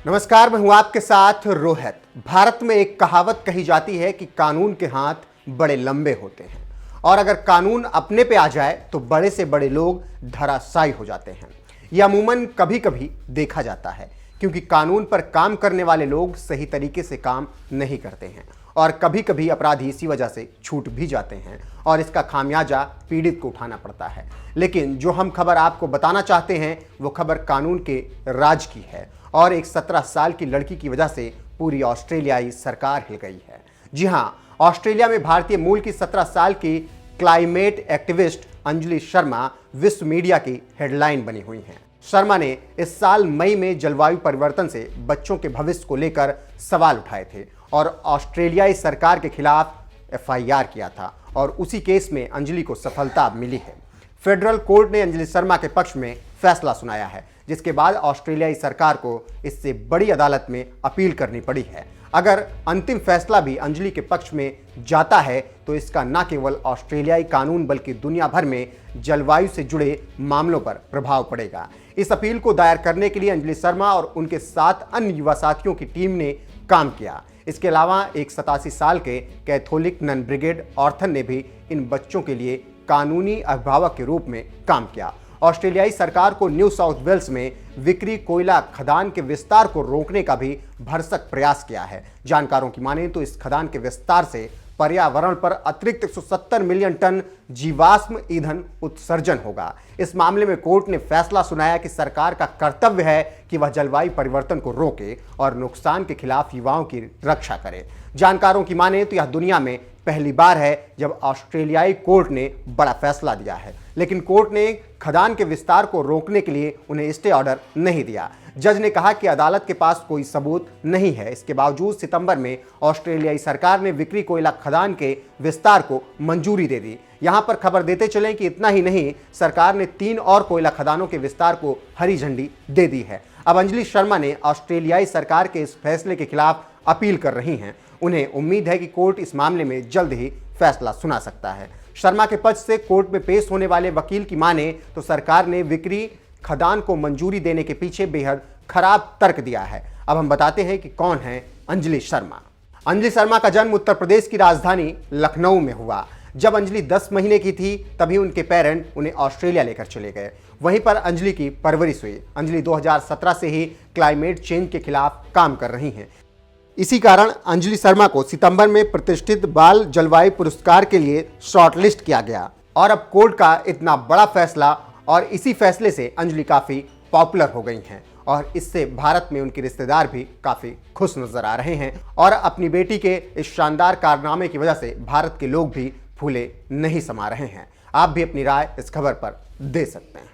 नमस्कार, मैं हूं आपके साथ रोहित। भारत में एक कहावत कही जाती है कि कानून के हाथ बड़े लंबे होते हैं और अगर कानून अपने पे आ जाए तो बड़े से बड़े लोग धराशायी हो जाते हैं। यह अमूमन कभी कभी देखा जाता है क्योंकि कानून पर काम करने वाले लोग सही तरीके से काम नहीं करते हैं और कभी कभी अपराधी इसी वजह से छूट भी जाते हैं और इसका खामियाजा पीड़ित को उठाना पड़ता है। लेकिन जो हम खबर आपको बताना चाहते हैं वो खबर कानून के राज की है और एक 17 साल की लड़की की वजह से पूरी ऑस्ट्रेलियाई सरकार हिल गई है। जी हां, ऑस्ट्रेलिया में भारतीय मूल की 17 साल की क्लाइमेट एक्टिविस्ट अंजलि शर्मा विश्व मीडिया की हेडलाइन बनी हुई हैं। शर्मा ने इस साल मई में जलवायु परिवर्तन से बच्चों के भविष्य को लेकर सवाल उठाए थे और ऑस्ट्रेलियाई सरकार के खिलाफ FIR किया था और उसी केस में अंजलि को सफलता मिली है। फेडरल कोर्ट ने अंजलि शर्मा के पक्ष में फैसला सुनाया है, जिसके बाद ऑस्ट्रेलियाई सरकार को इससे बड़ी अदालत में अपील करनी पड़ी है। अगर अंतिम फैसला भी अंजलि के पक्ष में जाता है तो इसका न केवल ऑस्ट्रेलियाई कानून बल्कि दुनिया भर में जलवायु से जुड़े मामलों पर प्रभाव पड़ेगा। इस अपील को दायर करने के लिए अंजलि शर्मा और उनके 7 अन्य युवा साथियों की टीम ने काम किया। इसके अलावा एक 87 साल के कैथोलिक नन ब्रिगेड ऑर्थन ने भी इन बच्चों के लिए कानूनी अभिभावक के रूप में काम किया। ऑस्ट्रेलियाई सरकार को न्यू साउथ वेल्स में विक्री कोयला खदान के विस्तार को रोकने का भी भरसक प्रयास किया है। जानकारों की माने तो इस खदान के विस्तार से पर्यावरण पर अतिरिक्त 170 मिलियन टन जीवाश्म ईंधन उत्सर्जन होगा। इस मामले में कोर्ट ने फैसला सुनाया कि सरकार का कर्तव्य है कि वह जलवायु परिवर्तन को रोके और नुकसान के खिलाफ युवाओं की रक्षा करे। जानकारों की माने तो यह दुनिया में पहली बार है जब ऑस्ट्रेलियाई कोर्ट ने बड़ा फैसला दिया है, लेकिन कोर्ट ने खदान के विस्तार को रोकने के लिए उन्हें स्टे ऑर्डर नहीं दिया। जज ने कहा कि अदालत के पास कोई सबूत नहीं है। इसके बावजूद सितंबर में ऑस्ट्रेलियाई सरकार ने विक्री कोयला खदान के विस्तार को मंजूरी दे दी। यहां पर खबर देते चलें कि इतना ही नहीं, सरकार ने 3 और कोयला खदानों के विस्तार को हरी झंडी दे दी है। अब अंजलि शर्मा ने ऑस्ट्रेलियाई सरकार के इस फैसले के खिलाफ अपील कर रही हैं। उन्हें उम्मीद है कि कोर्ट इस मामले में जल्द ही फैसला सुना सकता है। शर्मा के पक्ष से कोर्ट में पेश होने वाले वकील की माने तो सरकार ने विक्री खदान को मंजूरी देने के पीछे बेहद खराब तर्क दिया है। अब हम बताते हैं कि कौन है अंजलि शर्मा। अंजलि शर्मा का जन्म उत्तर प्रदेश की राजधानी लखनऊ में हुआ। जब अंजलि 10 महीने की थी तभी उनके पेरेंट उन्हें ऑस्ट्रेलिया लेकर चले गए। वहीं पर अंजलि की परवरिश हुई। अंजलि 2017 से ही क्लाइमेट चेंज के खिलाफ काम कर रही हैं। इसी कारण अंजलि शर्मा को सितंबर में प्रतिष्ठित बाल जलवायु पुरस्कार के लिए शॉर्टलिस्ट किया गया और अब कोर्ट का इतना बड़ा फैसला और इसी फैसले से अंजलि काफ़ी पॉपुलर हो गई हैं और इससे भारत में उनके रिश्तेदार भी काफ़ी खुश नजर आ रहे हैं और अपनी बेटी के इस शानदार कारनामे की वजह से भारत के लोग भी फूले नहीं समा रहे हैं। आप भी अपनी राय इस खबर पर दे सकते हैं।